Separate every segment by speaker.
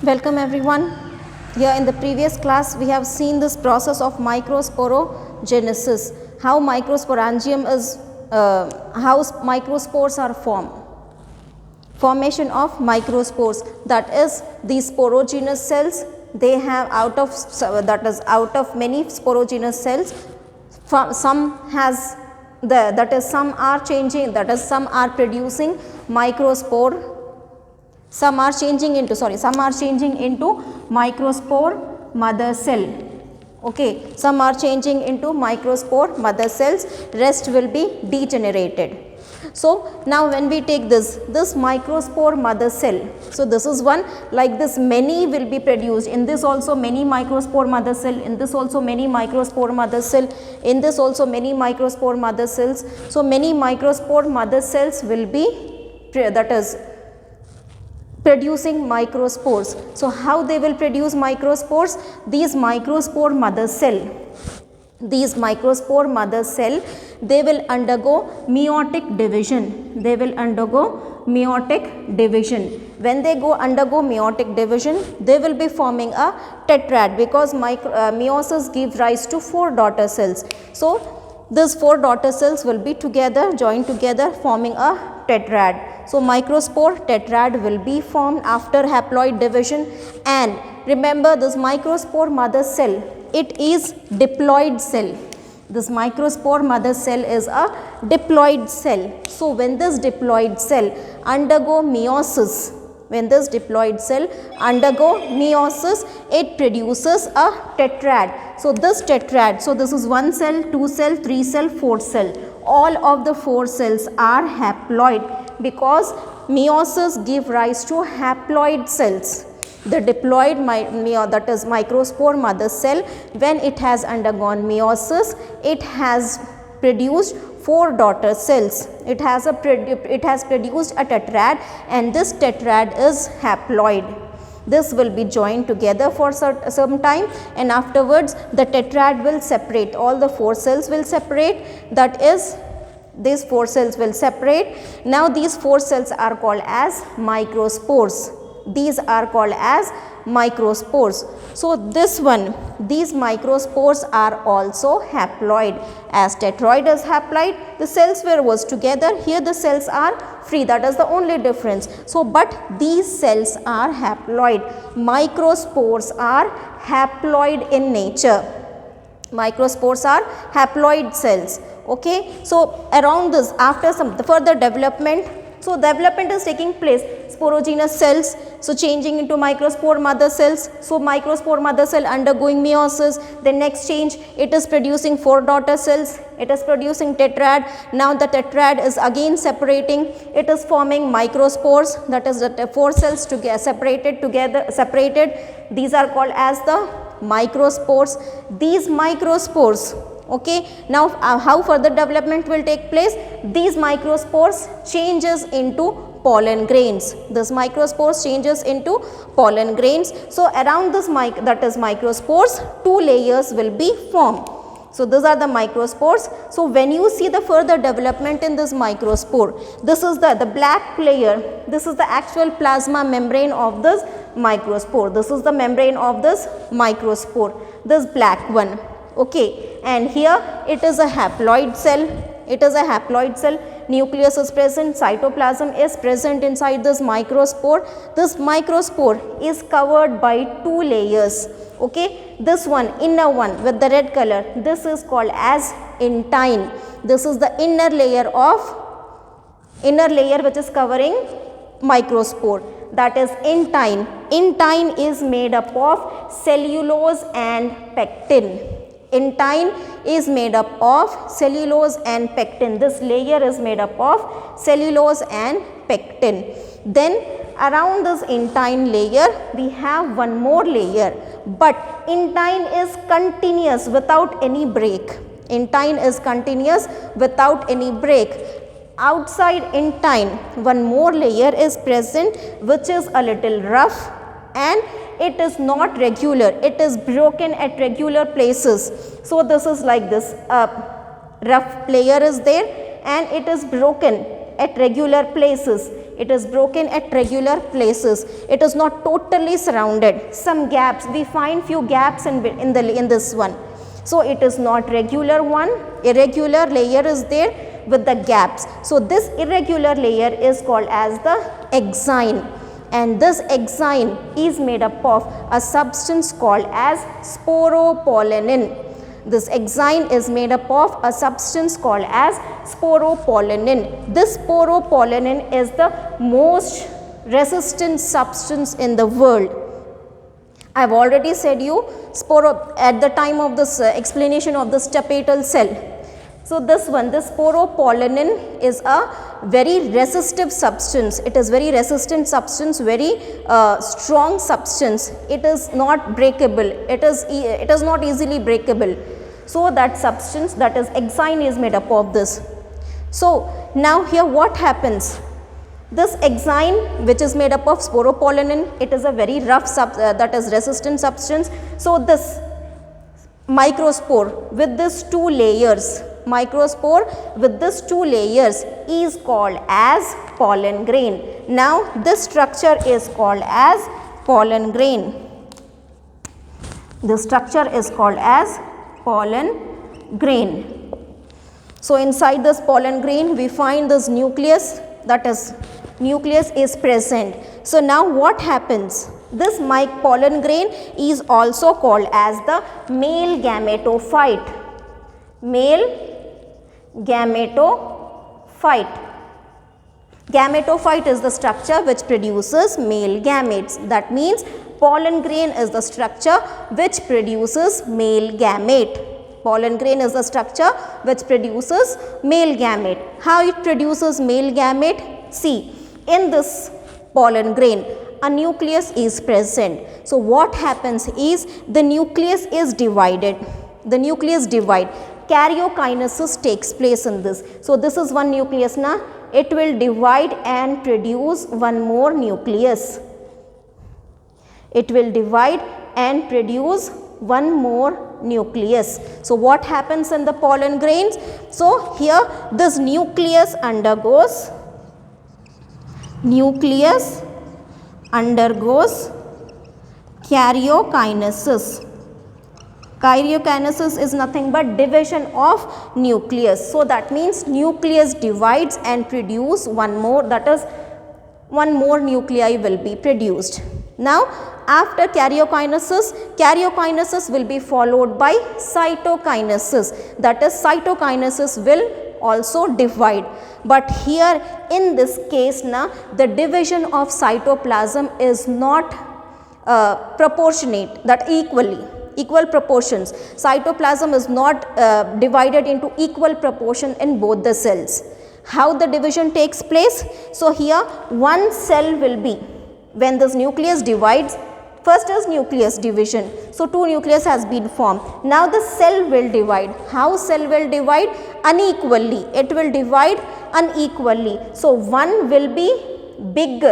Speaker 1: Welcome everyone. Here in the previous class we have seen this process of microsporogenesis, how microsporangium is, how microspores are formed. Formation of microspores, that is these sporogenous cells, they have out of many sporogenous cells, some has some are changing, some are producing microspore, some are changing into microspore mother cell. Okay, some are changing into microspore mother cells, rest will be degenerated. So now when we take this microspore mother cell, so this is one, like this many will be produced, in this also many microspore mother cell, in this also many microspore mother cell, in this also many microspore mother cells. So many microspore mother cells will be, that is producing microspores. So how they will produce microspores? These microspore mother cell, they will undergo meiotic division, when they undergo meiotic division, they will be forming a tetrad, because meiosis gives rise to 4 daughter cells. So these 4 daughter cells will be joined together forming a tetrad. So microspore tetrad will be formed after haploid division, and remember this microspore mother cell, it is diploid cell. This microspore mother cell is a diploid cell. So when this diploid cell undergo meiosis, it produces a tetrad. So this tetrad, so this is 1 cell, 2 cell, 3 cell, 4 cell. All of the 4 cells are haploid, because meiosis give rise to haploid cells. The diploid that is microspore mother cell, when it has undergone meiosis, it has produced 4 daughter cells. It has produced a tetrad, and this tetrad is haploid. This will be joined together for some time, and afterwards the tetrad will separate, all the 4 cells will separate, that is these 4 cells will separate. Now these 4 cells are called as microspores. So this one, these microspores are also haploid. As tetroid is haploid, the cells was together, here the cells are free, that is the only difference. So but these cells are haploid. Microspores are haploid in nature. Microspores are haploid cells. Okay, so around this, after some further development, so development is taking place, sporogenous cells, so changing into microspore mother cells. So microspore mother cell undergoing meiosis, the next change, it is producing 4 daughter cells, it is producing tetrad. Now the tetrad is again separating, it is forming microspores, that is the 4 cells separated, these are called as the microspores. These microspores, okay, now how further development will take place? These microspores changes into pollen grains. This microspores changes into pollen grains. So around this microspores, 2 layers will be formed. So these are the microspores. So when you see the further development in this microspore, this is the black layer, this is the actual plasma membrane of this microspore. This is the membrane of this microspore, this black one. Okay, and here it is a haploid cell, nucleus is present, cytoplasm is present inside this microspore. This microspore is covered by 2 layers. Okay, this one, inner one with the red color, this is called as intine. This is the inner layer which is covering microspore, that is intine. Intine is made up of cellulose and pectin. Intine is made up of cellulose and pectin. This layer is made up of cellulose and pectin. Then around this intine layer we have one more layer, but intine is continuous without any break. Outside intine, one more layer is present, which is a little rough, and it is not regular, it is broken at regular places. So this is like this, rough layer is there and it is broken at regular places. It is broken at regular places. It is not totally surrounded. Some gaps, we find few gaps in this one. So it is not regular one. Irregular layer is there with the gaps. So this irregular layer is called as the exine, and this exine is made up of a substance called as sporopollenin. This exine is made up of a substance called as sporopollenin. This sporopollenin is the most resistant substance in the world. I have already said you at the time of this explanation of this tapetal cell. So this one, this sporopollenin is a very resistive substance. It is very resistant substance, very strong substance. It is not breakable. It is not easily breakable. So that substance, that is exine, is made up of this. So now here what happens? This exine, which is made up of sporopollenin, it is a very rough that is resistant substance. So this microspore with these two layers, microspore with these two layers is called as pollen grain. Now this structure is called as pollen grain. This structure is called as pollen grain. So inside this pollen grain we find this nucleus, that is nucleus is present. So now what happens? This pollen grain is also called as the male gametophyte. Male gametophyte. Gametophyte is the structure which produces male gametes. That means pollen grain is the structure which produces male gamete. Pollen grain is the structure which produces male gamete. How it produces male gamete? See, in this pollen grain, a nucleus is present. So what happens is the nucleus is divided. The nucleus divide. Karyokinesis takes place in this. So this is one nucleus now. It will divide and produce one more nucleus. It will divide and produce one more nucleus. So what happens in the pollen grains? So here this nucleus undergoes karyokinesis. Karyokinesis is nothing but division of nucleus. So that means nucleus divides and produce one more, that is one more nuclei will be produced. Now after karyokinesis, karyokinesis will be followed by cytokinesis, that is cytokinesis will also divide. But here in this case now the division of cytoplasm is not proportionate, that equal proportions. Cytoplasm is not divided into equal proportion in both the cells. How the division takes place? So here one cell will be, when this nucleus divides, first is nucleus division. So two nucleus has been formed. Now the cell will divide. How cell will divide? Unequally. It will divide unequally. So one will be big.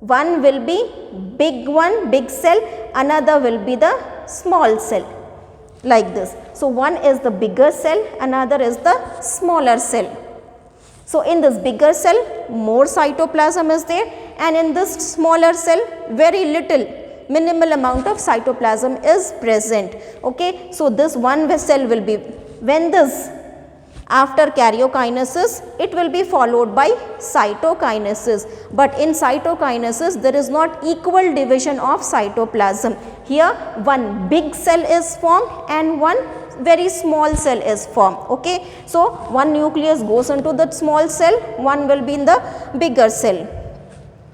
Speaker 1: One will be big cell, another will be the small cell, like this. So one is the bigger cell, another is the smaller cell. So in this bigger cell more cytoplasm is there, and in this smaller cell very little, minimal amount of cytoplasm is present. Okay, so this one cell will be, when this after karyokinesis, it will be followed by cytokinesis. But in cytokinesis there is not equal division of cytoplasm. Here one big cell is formed and one very small cell is formed. Okay, so one nucleus goes into the small cell, one will be in the bigger cell.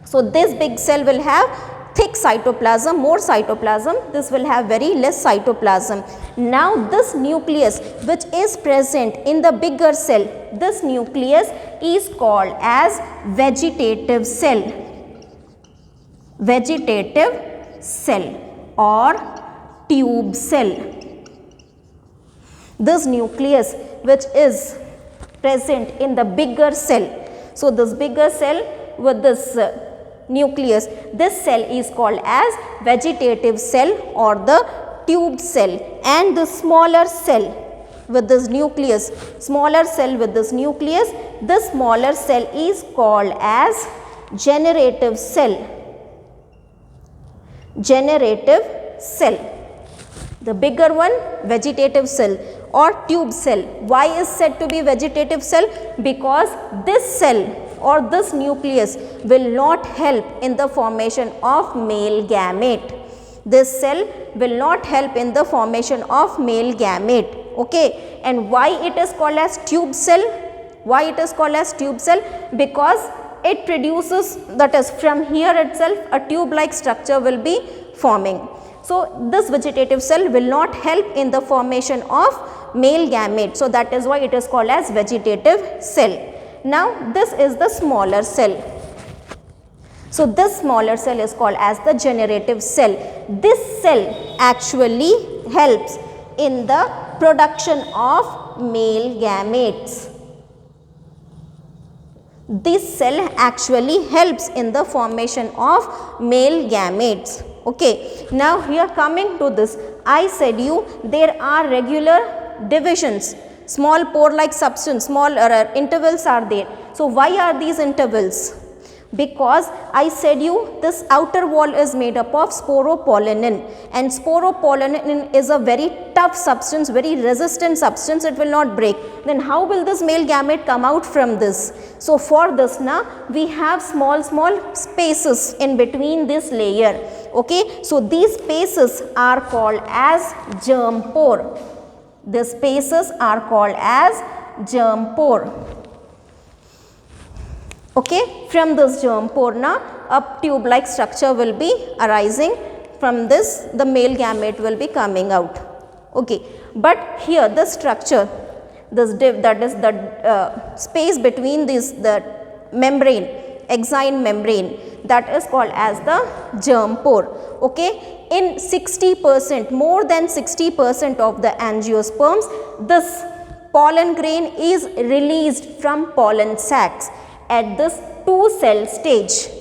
Speaker 1: So this big cell will have thick cytoplasm, more cytoplasm, this will have very less cytoplasm. Now this nucleus which is present in the bigger cell, this nucleus is called as vegetative cell. Vegetative cell or tube cell. This nucleus which is present in the bigger cell. So this bigger cell with this nucleus, this cell is called as vegetative cell or the tube cell, and the smaller cell with this nucleus, this smaller cell is called as generative cell. Generative cell. The bigger one, vegetative cell or tube cell. Why is said to be vegetative cell? Because this cell or this nucleus will not help in the formation of male gamete. This cell will not help in the formation of male gamete. Okay, and why it is called as tube cell? Why it is called as tube cell? Because it produces, that is from here itself a tube like structure will be forming. So this vegetative cell will not help in the formation of male gamete. So that is why it is called as vegetative cell. Now this is the smaller cell. So this smaller cell is called as the generative cell. This cell actually helps in the production of male gametes. This cell actually helps in the formation of male gametes. Okay. Now here coming to this, I said you there are regular divisions, small pore like substance, small intervals are there. So why are these intervals? Because I said you this outer wall is made up of sporopollenin, and sporopollenin is a very tough substance, very resistant substance, it will not break. Then how will this male gamete come out from this? So for this now we have small spaces in between this layer. Okay, so these spaces are called as germ pore. The spaces are called as germ pore. Okay, from this germ pore now a tube like structure will be arising. From this the male gamete will be coming out. Okay, but here the structure, this that is the space between this, the membrane, exine membrane, that is called as the germ pore. Okay, in 60%, more than 60% of the angiosperms, this pollen grain is released from pollen sacs at this 2-cell stage.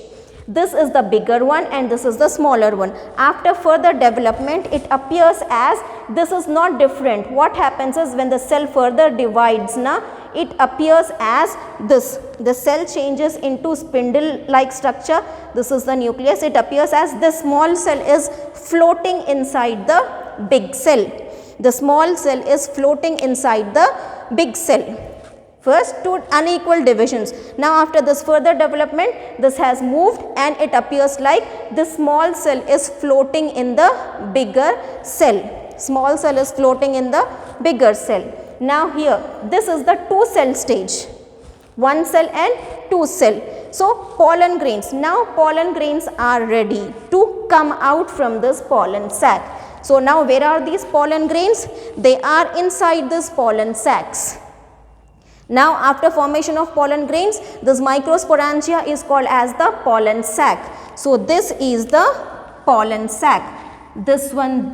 Speaker 1: This is the bigger one and this is the smaller one. After further development, it appears as this is not different. What happens is when the cell further divides, it appears as this. The cell changes into spindle like structure. This is the nucleus. It appears as this small cell is floating inside the big cell. The small cell is floating inside the big cell. First two unequal divisions. Now after this further development, this has moved and it appears like this small cell is floating in the bigger cell. Small cell is floating in the bigger cell. Now here this is the 2-cell stage. 1 cell and 2 cell. So pollen grains. Now pollen grains are ready to come out from this pollen sac. So now where are these pollen grains? They are inside this pollen sacs. Now after formation of pollen grains, this microsporangia is called as the pollen sac. So this is the pollen sac. This one,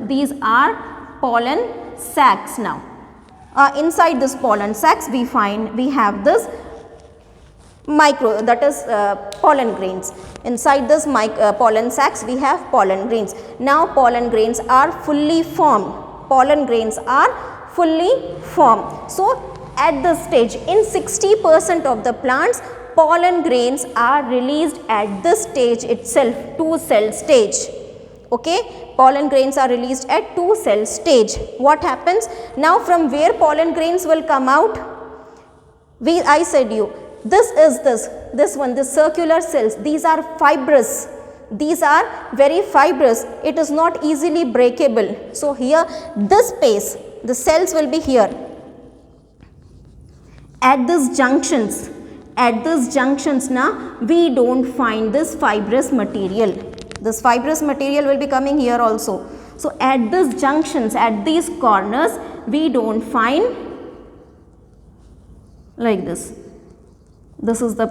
Speaker 1: these are pollen sacs now. Inside this pollen sacs we have this pollen grains. Inside this pollen sacs we have pollen grains. Now pollen grains are fully formed. Pollen grains are fully formed. So at this stage, in 60% of the plants, pollen grains are released at this stage itself, 2-cell stage. Okay, pollen grains are released at 2-cell stage. What happens? Now from where pollen grains will come out? I said you, this one, the circular cells, these are fibrous. These are very fibrous. It is not easily breakable. So here, this space, the cells will be here. At these junctions now we don't find this fibrous material. This fibrous material will be coming here also. So at these junctions, at these corners, we don't find like this. This is the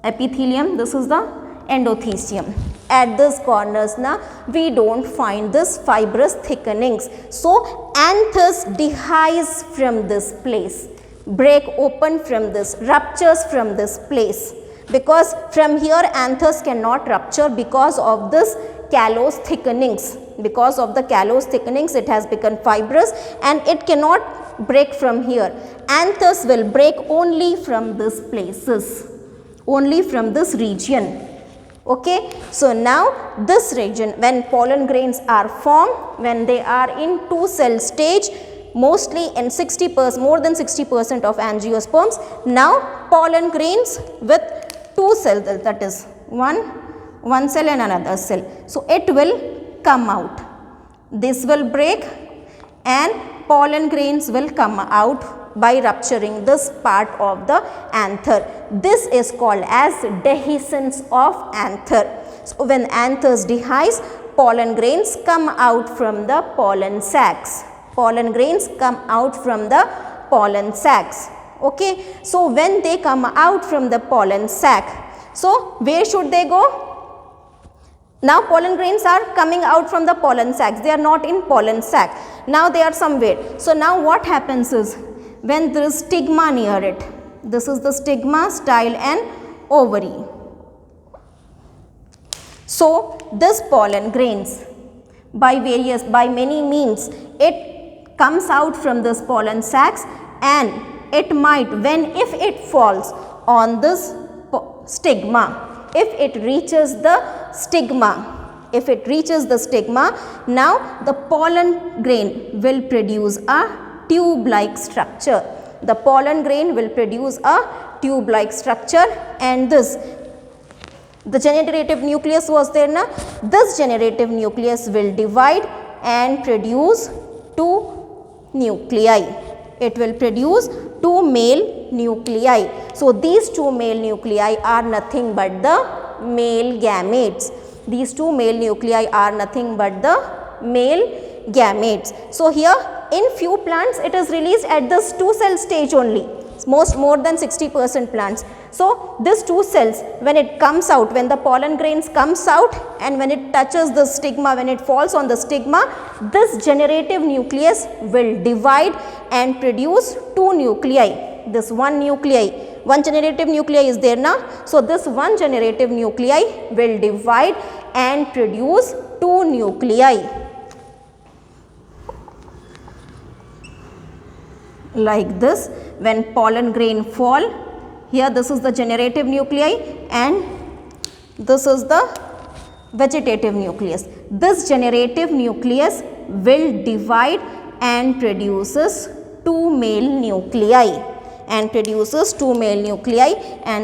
Speaker 1: epithelium, this is the endothecium. At these corners now we don't find this fibrous thickenings. So anthers dehisce from this place, break open from this, ruptures from this place, because from here anthers cannot rupture because of this callose thickenings. Because of the callose thickenings it has become fibrous and it cannot break from here. Anthers will break only from these places. only from this region. Okay, so now this region, when pollen grains are formed, when they are in two cell stage, mostly in 60%, more than 60% of angiosperms, now pollen grains with two cells, that is one cell and another cell. So it will come out. This will break and pollen grains will come out by rupturing this part of the anther. This is called as dehiscence of anther. So when anthers dehisce, pollen grains come out from the pollen sacs. Pollen grains come out from the pollen sacs. Okay. So when they come out from the pollen sac, so where should they go? Now pollen grains are coming out from the pollen sacs, they are not in pollen sac. Now they are somewhere. So now what happens is, when there is stigma near it, this is the stigma, style and ovary. So this pollen grains by many means, it comes out from this pollen sacs, and it might, if it falls on this stigma, if it reaches the stigma, now the pollen grain will produce a tube-like structure. The pollen grain will produce a tube-like structure, and the generative nucleus was there na, this generative nucleus will divide and produce two nuclei. It will produce two male nuclei. So these two male nuclei are nothing but the male gametes. These two male nuclei are nothing but the male gametes. So here in few plants it is released at this two cell stage only, more than 60% plants. So this two cells, when it comes out, when the pollen grains comes out and when it touches the stigma, when it falls on the stigma, this generative nucleus will divide and produce two nuclei. This one generative nuclei is there now. So this one generative nuclei will divide and produce two nuclei. Like this, when pollen grain fall, here this is the generative nuclei and this is the vegetative nucleus. This generative nucleus will divide and produces two male nuclei, and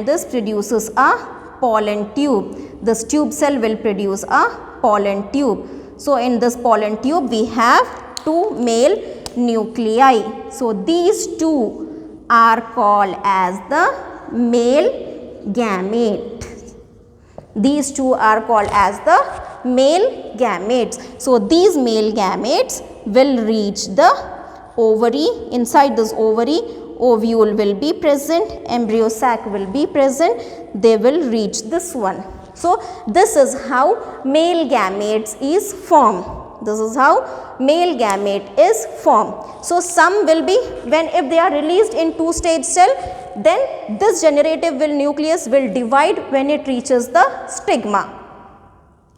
Speaker 1: this produces a pollen tube. This tube cell will produce a pollen tube. So in this pollen tube we have two male nuclei. So these two are called as the male gamete. These two are called as the male gametes. So these male gametes will reach the ovary. Inside this ovary, ovule will be present, embryo sac will be present, they will reach this one. So this is how male gametes is formed. This is how male gamete is formed. So some will be, if they are released in two-stage cell, then this generative nucleus will divide when it reaches the stigma.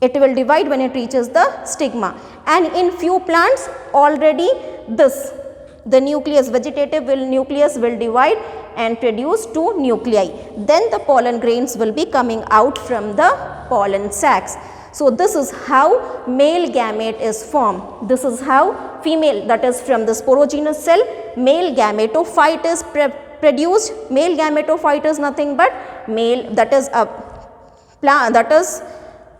Speaker 1: It will divide when it reaches the stigma. And in few plants already the nucleus, vegetative nucleus will divide and produce two nuclei. Then the pollen grains will be coming out from the pollen sacs. So this is how male gamete is formed. This is how female, that is from the sporogenous cell, male gametophyte is produced. Male gametophyte is nothing but male, that is a plant,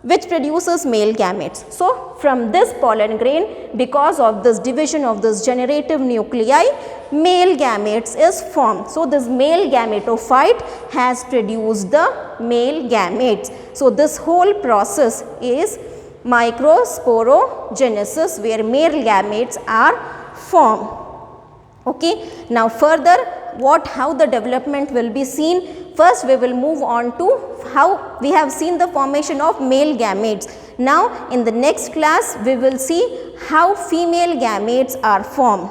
Speaker 1: which produces male gametes. So from this pollen grain, because of this division of this generative nuclei, male gametes is formed. So this male gametophyte has produced the male gametes. So this whole process is microsporogenesis, where male gametes are formed. Okay. Now further, how the development will be seen. First we will move on to how we have seen the formation of male gametes. Now in the next class we will see how female gametes are formed.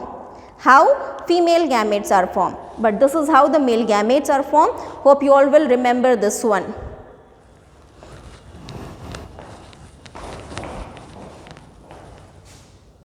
Speaker 1: But this is how the male gametes are formed. Hope you all will remember this one.